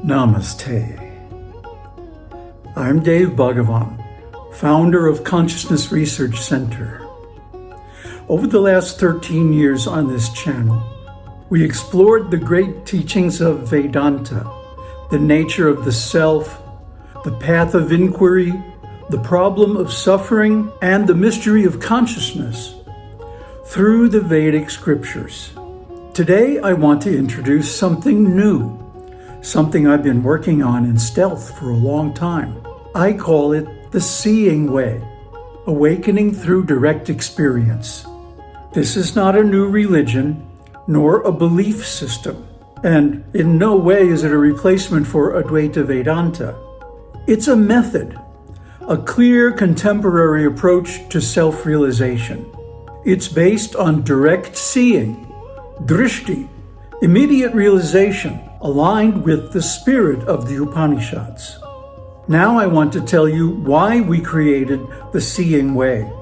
Namaste. I'm Dave Bhagavan, founder of Consciousness Research Center. Over the last 13 years on this channel, we explored the great teachings of Vedanta, the nature of the self, the path of inquiry, the problem of suffering, and the mystery of consciousness through the Vedic scriptures. Today, I want to introduce something new, something I've been working on in stealth for a long time. I call it the Seeing Way, awakening through direct experience. This is not a new religion, nor a belief system, and in no way is it a replacement for Advaita Vedanta. It's a method, a clear contemporary approach to self-realization. It's based on direct seeing, drishti, immediate realization, aligned with the spirit of the Upanishads. Now I want to tell you why we created the Seeing Way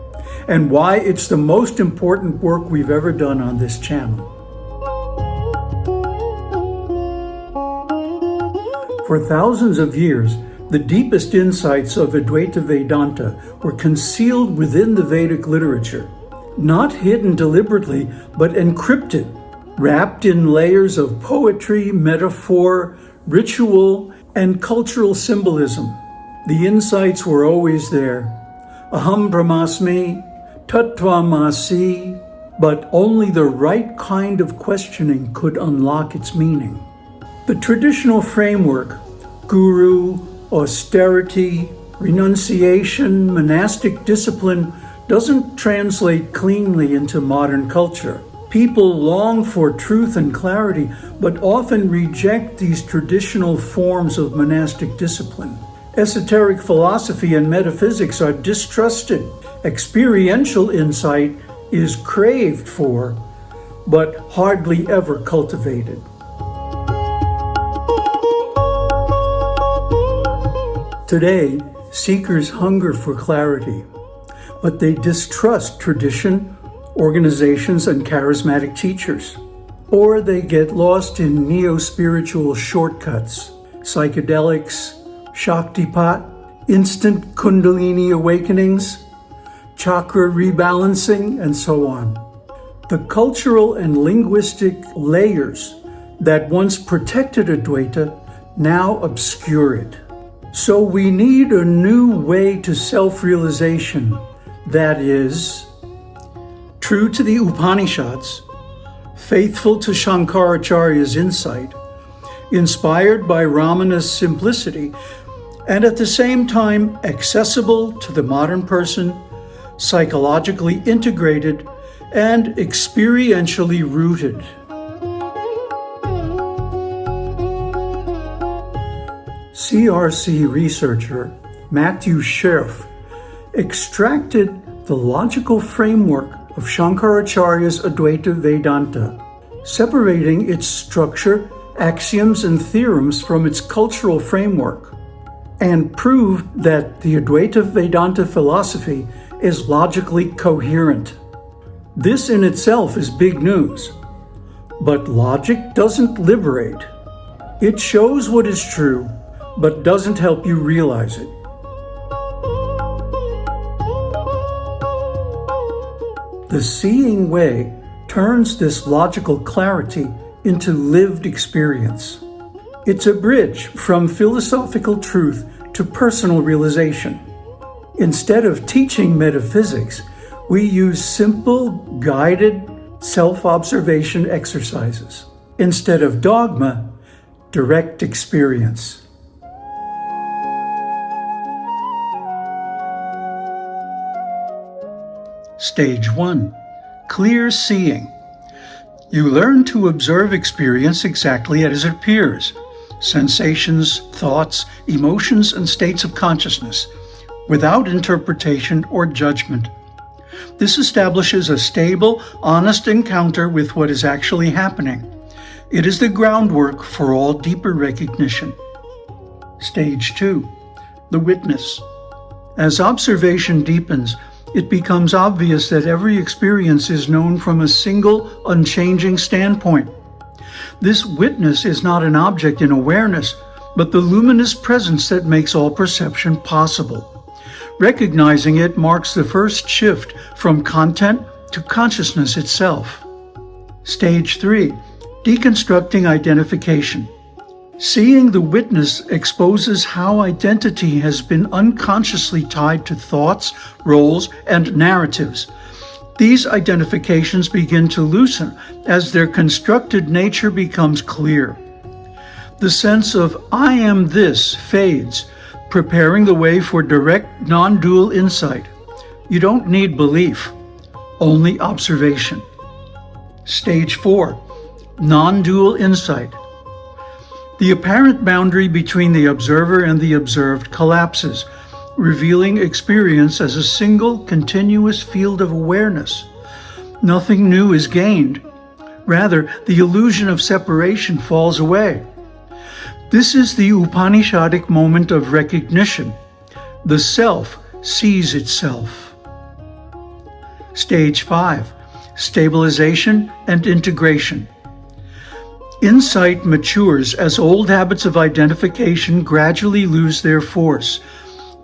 and why it's the most important work we've ever done on this channel. For thousands of years, the deepest insights of Advaita Vedanta were concealed within the Vedic literature, not hidden deliberately, but encrypted, wrapped in layers of poetry, metaphor, ritual, and cultural symbolism. The insights were always there. Aham brahmasmi, tattvamasi, but only the right kind of questioning could unlock its meaning. The traditional framework, guru, austerity, renunciation, monastic discipline, doesn't translate cleanly into modern culture. People long for truth and clarity, but often reject these traditional forms of monastic discipline. Esoteric philosophy and metaphysics are distrusted. Experiential insight is craved for, but hardly ever cultivated. Today, seekers hunger for clarity, but they distrust tradition, organizations, and charismatic teachers. Or they get lost in neo-spiritual shortcuts, psychedelics, Shaktipat, instant Kundalini awakenings, chakra rebalancing, and so on. The cultural and linguistic layers that once protected Advaita now obscure it. So we need a new way to self-realization that is true to the Upanishads, faithful to Shankaracharya's insight, inspired by Ramana's simplicity, and at the same time accessible to the modern person, psychologically integrated, and experientially rooted. CRC researcher Matthew Scherf extracted the logical framework of Shankaracharya's Advaita Vedanta, separating its structure, axioms, and theorems from its cultural framework, and proved that the Advaita Vedanta philosophy is logically coherent. This in itself is big news, but logic doesn't liberate. It shows what is true, but doesn't help you realize it. The Seeing Way turns this logical clarity into lived experience. It's a bridge from philosophical truth to personal realization. Instead of teaching metaphysics, we use simple, guided self-observation exercises. Instead of dogma, direct experience. Stage 1. Clear seeing. You learn to observe experience exactly as it appears. Sensations, thoughts, emotions, and states of consciousness, without interpretation or judgment. This establishes a stable, honest encounter with what is actually happening. It is the groundwork for all deeper recognition. Stage 2. The witness. As observation deepens, it becomes obvious that every experience is known from a single, unchanging standpoint. This witness is not an object in awareness, but the luminous presence that makes all perception possible. Recognizing it marks the first shift from content to consciousness itself. Stage 3, deconstructing identification. Seeing the witness exposes how identity has been unconsciously tied to thoughts, roles, and narratives. These identifications begin to loosen as their constructed nature becomes clear. The sense of "I am this" fades, preparing the way for direct, non-dual insight. You don't need belief, only observation. Stage 4, non-dual insight. The apparent boundary between the observer and the observed collapses, revealing experience as a single, continuous field of awareness. Nothing new is gained. Rather, the illusion of separation falls away. This is the Upanishadic moment of recognition. The self sees itself. Stage 5, stabilization and integration. Insight matures as old habits of identification gradually lose their force.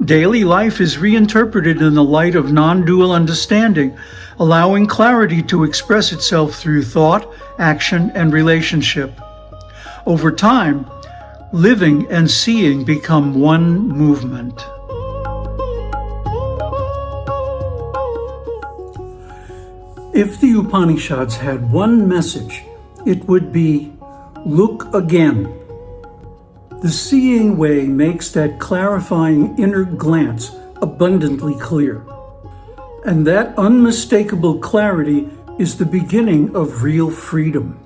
Daily life is reinterpreted in the light of non-dual understanding, allowing clarity to express itself through thought, action, and relationship. Over time, living and seeing become one movement. If the Upanishads had one message, it would be, look again. The seeing way makes that clarifying inner glance abundantly clear. And that unmistakable clarity is the beginning of real freedom.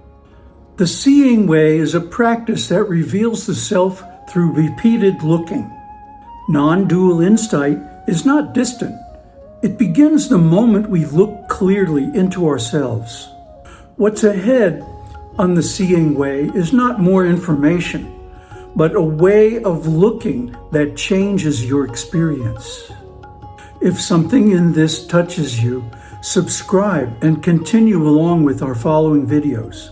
The seeing way is a practice that reveals the self through repeated looking. Non-dual insight is not distant. It begins the moment we look clearly into ourselves. What's ahead on the seeing way is not more information, but a way of looking that changes your experience. If something in this touches you, subscribe and continue along with our following videos.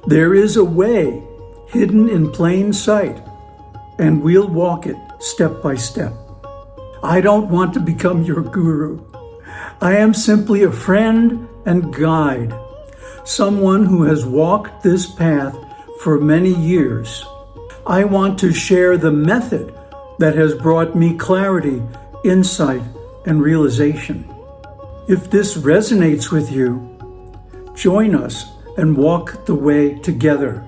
There is a way hidden in plain sight, and we'll walk it step by step. I don't want to become your guru. I am simply a friend and guide, someone who has walked this path for many years. I want to share the method that has brought me clarity, insight, and realization. If this resonates with you, join us and walk the way together.